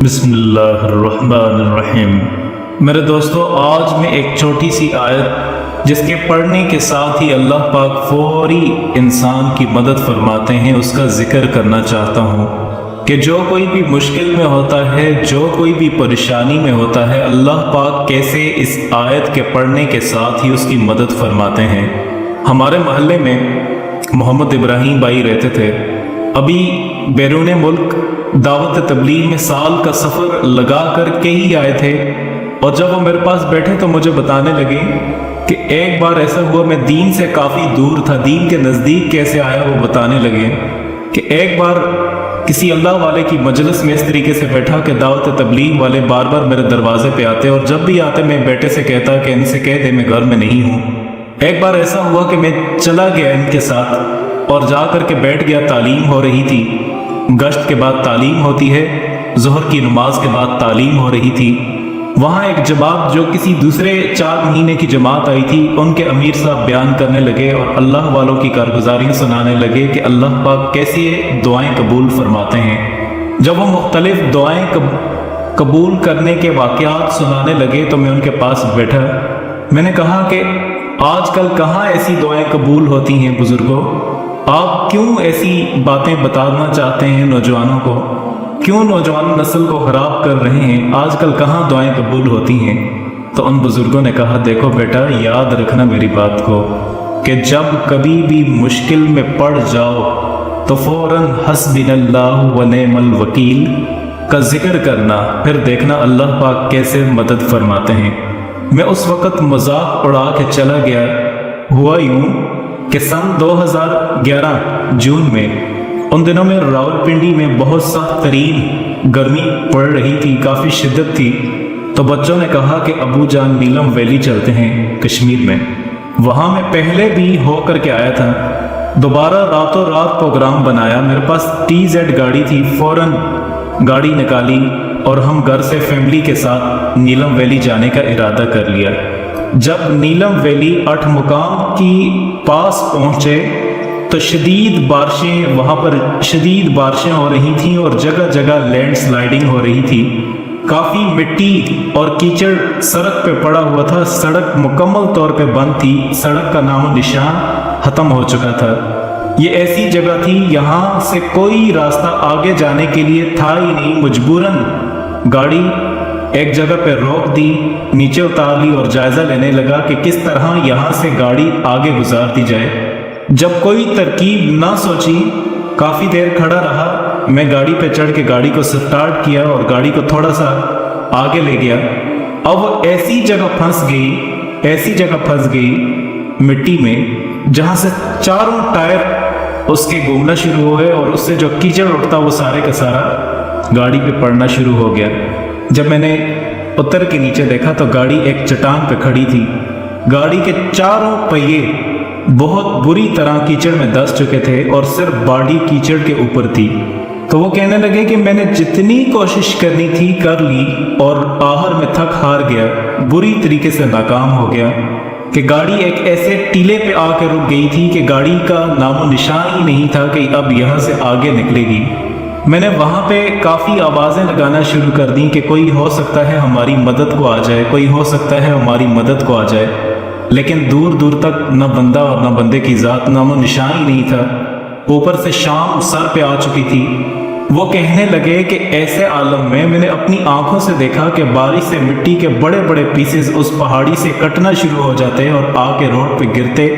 بسم اللہ الرحمن الرحیم۔ میرے دوستو، آج میں ایک چھوٹی سی آیت جس کے پڑھنے کے ساتھ ہی اللہ پاک فوری انسان کی مدد فرماتے ہیں، اس کا ذکر کرنا چاہتا ہوں کہ جو کوئی بھی مشکل میں ہوتا ہے، جو کوئی بھی پریشانی میں ہوتا ہے، اللہ پاک کیسے اس آیت کے پڑھنے کے ساتھ ہی اس کی مدد فرماتے ہیں۔ ہمارے محلے میں محمد ابراہیم بھائی رہتے تھے، ابھی بیرون ملک دعوت تبلیغ میں سال کا سفر لگا کر کے ہی آئے تھے، اور جب وہ میرے پاس بیٹھے تو مجھے بتانے لگے کہ ایک بار ایسا ہوا، میں دین سے کافی دور تھا، دین کے نزدیک کیسے آیا وہ بتانے لگے کہ ایک بار کسی اللہ والے کی مجلس میں اس طریقے سے بیٹھا کہ دعوت تبلیغ والے بار بار میرے دروازے پہ آتے، اور جب بھی آتے میں بیٹے سے کہتا کہ ان سے کہہ دے میں گھر میں نہیں ہوں۔ ایک بار ایسا ہوا کہ میں چلا گیا ان کے ساتھ اور جا کر کے بیٹھ گیا، تعلیم ہو رہی تھی، گشت کے بعد تعلیم ہوتی ہے، ظہر کی نماز کے بعد تعلیم ہو رہی تھی۔ وہاں ایک جماعت جو کسی دوسرے 4 مہینے کی جماعت آئی تھی، ان کے امیر صاحب بیان کرنے لگے اور اللہ والوں کی کارگزاریاں سنانے لگے کہ اللہ پاک کیسے دعائیں قبول فرماتے ہیں۔ جب وہ مختلف دعائیں قبول کرنے کے واقعات سنانے لگے تو میں ان کے پاس بیٹھا، میں نے کہا کہ آج کل کہاں ایسی دعائیں قبول ہوتی ہیں بزرگوں؟ آپ کیوں ایسی باتیں بتانا چاہتے ہیں نوجوانوں کو؟ کیوں نوجوان نسل کو خراب کر رہے ہیں؟ آج کل کہاں دعائیں قبول ہوتی ہیں؟ تو ان بزرگوں نے کہا، دیکھو بیٹا، یاد رکھنا میری بات کو کہ جب کبھی بھی مشکل میں پڑ جاؤ تو فوراً حسبنا اللہ و نعم الوکیل کا ذکر کرنا، پھر دیکھنا اللہ پاک کیسے مدد فرماتے ہیں۔ میں اس وقت مذاق اڑا کے چلا گیا۔ ہوا یوں کہ سن 2011 جون میں، ان دنوں میں راولپنڈی میں بہت سخت ترین گرمی پڑ رہی تھی، کافی شدت تھی، تو بچوں نے کہا کہ ابو جان نیلم ویلی چلتے ہیں کشمیر میں۔ وہاں میں پہلے بھی ہو کر کے آیا تھا، دوبارہ راتوں رات پروگرام بنایا، میرے پاس TZ گاڑی تھی، فوراً گاڑی نکالی اور ہم گھر سے فیملی کے ساتھ نیلم ویلی جانے کا ارادہ کر لیا۔ جب نیلم ویلی 8 مقام کی پاس پہنچے تو شدید بارشیں، وہاں پر شدید بارشیں ہو رہی تھیں اور جگہ جگہ لینڈ سلائیڈنگ ہو رہی تھی، کافی مٹی اور کیچڑ سڑک پہ پڑا ہوا تھا، سڑک مکمل طور پہ بند تھی، سڑک کا نام و نشان ختم ہو چکا تھا۔ یہ ایسی جگہ تھی یہاں سے کوئی راستہ آگے جانے کے لیے تھا ہی نہیں، مجبوراً گاڑی ایک جگہ پہ روک دی، نیچے اتار لی اور جائزہ لینے لگا کہ کس طرح یہاں سے گاڑی آگے گزار دی جائے۔ جب کوئی ترکیب نہ سوچی، کافی دیر کھڑا رہا، میں گاڑی پہ چڑھ کے گاڑی کو سٹارٹ کیا اور گاڑی کو تھوڑا سا آگے لے گیا۔ اب ایسی جگہ پھنس گئی مٹی میں جہاں سے چاروں ٹائر اس کے گھومنا شروع ہوئے اور اس سے جو کیچڑ اٹھتا وہ سارے کا سارا گاڑی پہ پڑنا شروع ہو گیا۔ جب میں نے اتر کے نیچے دیکھا تو گاڑی ایک چٹان پہ کھڑی تھی، گاڑی کے چاروں پہیے بہت بری طرح کیچڑ میں دس چکے تھے اور صرف باڈی کیچڑ کے اوپر تھی۔ تو وہ کہنے لگے کہ میں نے جتنی کوشش کرنی تھی کر لی اور آخر میں تھک ہار گیا، بری طریقے سے ناکام ہو گیا، کہ گاڑی ایک ایسے ٹیلے پہ آ کے رک گئی تھی کہ گاڑی کا نام و نشان ہی نہیں تھا کہ اب یہاں سے آگے نکلے گی۔ میں نے وہاں پہ کافی آوازیں لگانا شروع کر دیں کہ کوئی ہو سکتا ہے ہماری مدد کو آ جائے، کوئی ہو سکتا ہے ہماری مدد کو آ جائے، لیکن دور دور تک نہ بندہ اور نہ بندے کی ذات، نام و نشان ہی نہیں تھا۔ اوپر سے شام سر پہ آ چکی تھی۔ وہ کہنے لگے کہ ایسے عالم میں نے اپنی آنکھوں سے دیکھا کہ بارش سے مٹی کے بڑے بڑے پیسز اس پہاڑی سے کٹنا شروع ہو جاتے اور آ کے روڈ پہ گرتے۔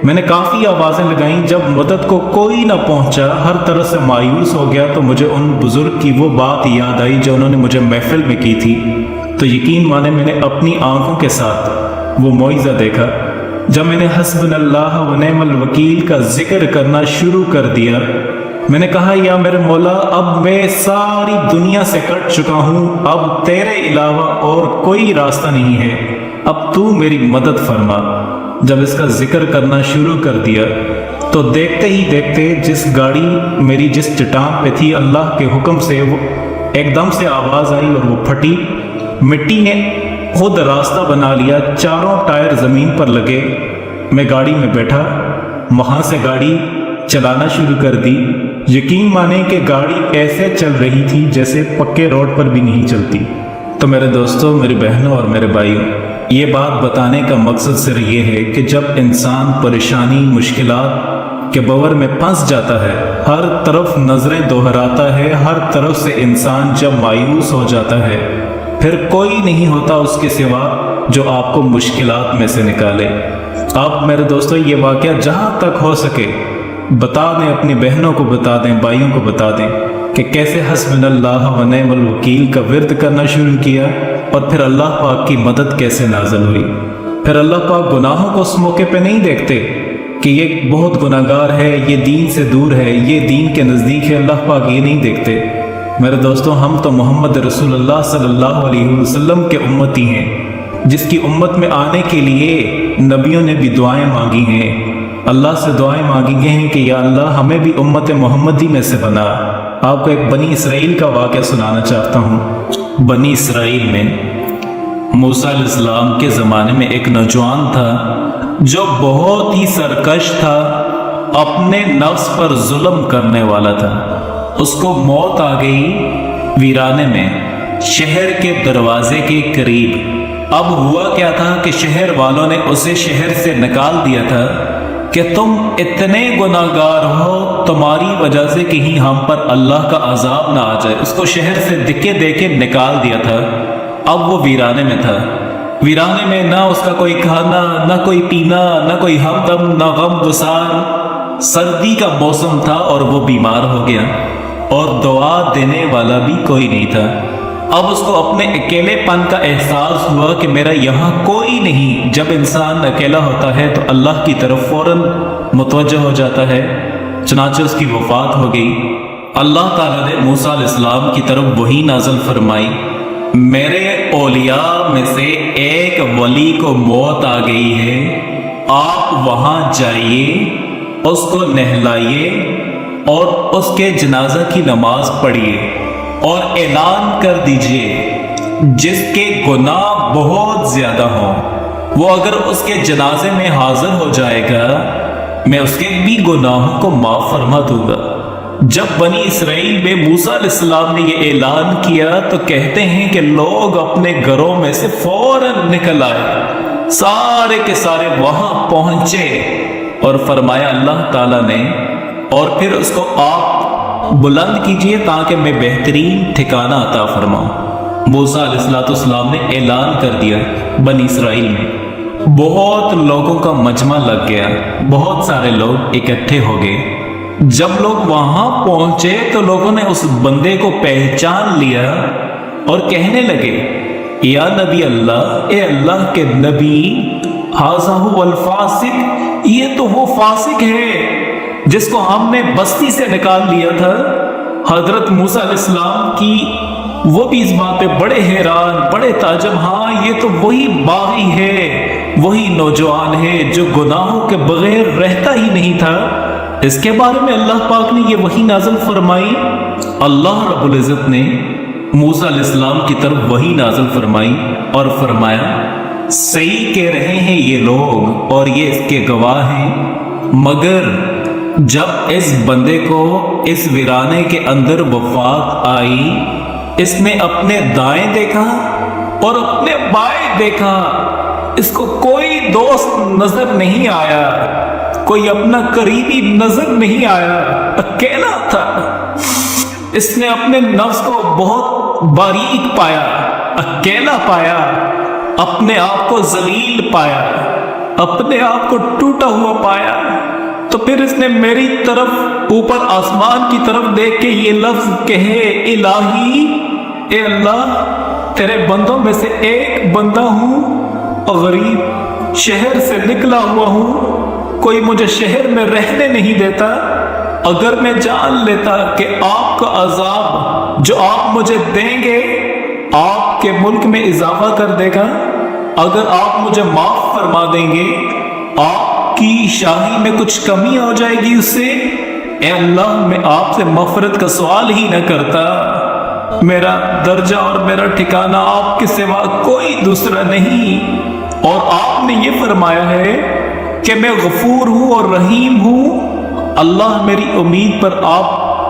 میں نے کافی آوازیں لگائیں، جب مدد کو کوئی نہ پہنچا، ہر طرح سے مایوس ہو گیا، تو مجھے ان بزرگ کی وہ بات یاد آئی جو انہوں نے مجھے محفل میں کی تھی۔ تو یقین مانے میں نے اپنی آنکھوں کے ساتھ وہ معجزہ دیکھا۔ جب میں نے حسبنا اللہ و نعم الوکیل کا ذکر کرنا شروع کر دیا، میں نے کہا، یا میرے مولا، اب میں ساری دنیا سے کٹ چکا ہوں، اب تیرے علاوہ اور کوئی راستہ نہیں ہے، اب تو میری مدد فرما۔ جب اس کا ذکر کرنا شروع کر دیا تو دیکھتے ہی دیکھتے جس گاڑی میری جس چٹان پہ تھی، اللہ کے حکم سے وہ ایک دم سے آواز آئی اور وہ پھٹی، مٹی نے خود راستہ بنا لیا، چاروں ٹائر زمین پر لگے، میں گاڑی میں بیٹھا، وہاں سے گاڑی چلانا شروع کر دی۔ یقین مانیں کہ گاڑی ایسے چل رہی تھی جیسے پکے روڈ پر بھی نہیں چلتی۔ تو میرے دوستوں، میری بہنوں اور میرے بھائیوں، یہ بات بتانے کا مقصد صرف یہ ہے کہ جب انسان پریشانی، مشکلات کے بور میں پھنس جاتا ہے، ہر طرف نظریں دہراتا ہے، ہر طرف سے انسان جب مایوس ہو جاتا ہے، پھر کوئی نہیں ہوتا اس کے سوا جو آپ کو مشکلات میں سے نکالے۔ آپ میرے دوستوں یہ واقعہ جہاں تک ہو سکے بتا دیں، اپنی بہنوں کو بتا دیں، بھائیوں کو بتا دیں کہ کیسے حسبنا اللہ و نعم الوکیل کا ورد کرنا شروع کیا اور پھر اللہ پاک کی مدد کیسے نازل ہوئی۔ پھر اللہ پاک گناہوں کو اس موقع پہ نہیں دیکھتے کہ یہ بہت گناہ گار ہے، یہ دین سے دور ہے، یہ دین کے نزدیک ہے، اللہ پاک یہ نہیں دیکھتے۔ میرے دوستوں، ہم تو محمد رسول اللہ صلی اللہ علیہ وسلم کے امتی ہیں، جس کی امت میں آنے کے لیے نبیوں نے بھی دعائیں مانگی ہیں، اللہ سے دعائیں مانگی گئی ہیں کہ یا اللہ ہمیں بھی امت محمدی میں سے بنا۔ آپ کو ایک بنی اسرائیل کا واقعہ سنانا چاہتا ہوں۔ بنی اسرائیل میں موسیٰ علیہ السلام کے زمانے میں ایک نوجوان تھا جو بہت ہی سرکش تھا، اپنے نفس پر ظلم کرنے والا تھا۔ اس کو موت آ گئی ویرانے میں، شہر کے دروازے کے قریب۔ اب ہوا کیا تھا کہ شہر والوں نے اسے شہر سے نکال دیا تھا کہ تم اتنے گناہ گار ہو، تمہاری وجہ سے کہیں ہم پر اللہ کا عذاب نہ آ جائے۔ اس کو شہر سے دکے دے کے نکال دیا تھا۔ اب وہ ویرانے میں تھا، ویرانے میں نہ اس کا کوئی کھانا، نہ کوئی پینا، نہ کوئی ہمدم، نہ غم گسار۔ سردی کا موسم تھا اور وہ بیمار ہو گیا اور دعا دینے والا بھی کوئی نہیں تھا۔ اب اس کو اپنے اکیلے پن کا احساس ہوا کہ میرا یہاں کوئی نہیں۔ جب انسان اکیلا ہوتا ہے تو اللہ کی طرف فوراً متوجہ ہو جاتا ہے، چنانچہ اس کی وفات ہو گئی۔ اللہ تعالیٰ نے موسیٰ علیہ السلام کی طرف وحی نازل فرمائی، میرے اولیاء میں سے ایک ولی کو موت آ گئی ہے، آپ وہاں جائیے، اس کو نہلائیے اور اس کے جنازہ کی نماز پڑھیے اور اعلان کر دیجئے جس کے گناہ بہت زیادہ ہوں وہ اگر اس کے جنازے میں حاضر ہو جائے گا، میں اس کے بھی گناہوں کو معاف فرما دوں گا۔ جب بنی اسرائیل میں موسیٰ علیہ السلام نے یہ اعلان کیا تو کہتے ہیں کہ لوگ اپنے گھروں میں سے فوراً نکل آئے، سارے کے سارے وہاں پہنچے اور فرمایا اللہ تعالیٰ نے، اور پھر اس کو آپ بلند کیجئے تاکہ میں بہترین ٹھکانہ عطا فرماؤں۔ موسیٰ علیہ السلام نے اعلان کر دیا بنی اسرائیل میں، بہت لوگوں کا مجمع لگ گیا، بہت سارے لوگ اکٹھے ہو گئے۔ جب لوگ وہاں پہنچے تو لوگوں نے اس بندے کو پہچان لیا اور کہنے لگے، یا نبی اللہ، اے اللہ کے نبی، ھذا ھو الفاسق، یہ تو وہ فاسق ہے جس کو ہم نے بستی سے نکال لیا تھا۔ حضرت موسیٰ علیہ السلام کی وہ بھی اس بات پہ بڑے حیران، بڑے تعجب، ہاں یہ تو وہی باغی ہے، وہی نوجوان ہے جو گناہوں کے بغیر رہتا ہی نہیں تھا۔ اس کے بارے میں اللہ پاک نے یہ وحی نازل فرمائی۔ اللہ رب العزت نے موسیٰ علیہ السلام کی طرف وحی نازل فرمائی اور فرمایا، صحیح کہہ رہے ہیں یہ لوگ اور یہ اس کے گواہ ہیں، مگر جب اس بندے کو اس ویرانے کے اندر وفات آئی، اس نے اپنے دائیں دیکھا اور اپنے بائیں دیکھا، اس کو کوئی دوست نظر نہیں آیا، کوئی اپنا قریبی نظر نہیں آیا، اکیلا تھا۔ اس نے اپنے نفس کو بہت باریک پایا، اکیلا پایا، اپنے آپ کو ذلیل پایا، اپنے آپ کو ٹوٹا ہوا پایا۔ تو پھر اس نے میری طرف، اوپر آسمان کی طرف دیکھ کے یہ لفظ کہے، الہی، اے اللہ، تیرے بندوں میں سے ایک بندہ ہوں، غریب، شہر سے نکلا ہوا ہوں، کوئی مجھے شہر میں رہنے نہیں دیتا۔ اگر میں جان لیتا کہ آپ کا عذاب جو آپ مجھے دیں گے آپ کے ملک میں اضافہ کر دے گا، اگر آپ مجھے معاف فرما دیں گے آپ کی شاہی میں کچھ کمی ہو جائے گی اس سے، اے اللہ میں آپ سے مغفرت کا سوال ہی نہ کرتا، میرا درجہ اور میرا ٹھکانہ آپ کے سوا کوئی دوسرا نہیں۔ اور آپ نے یہ فرمایا ہے کہ میں غفور ہوں اور رحیم ہوں، اللہ میری امید پر آپ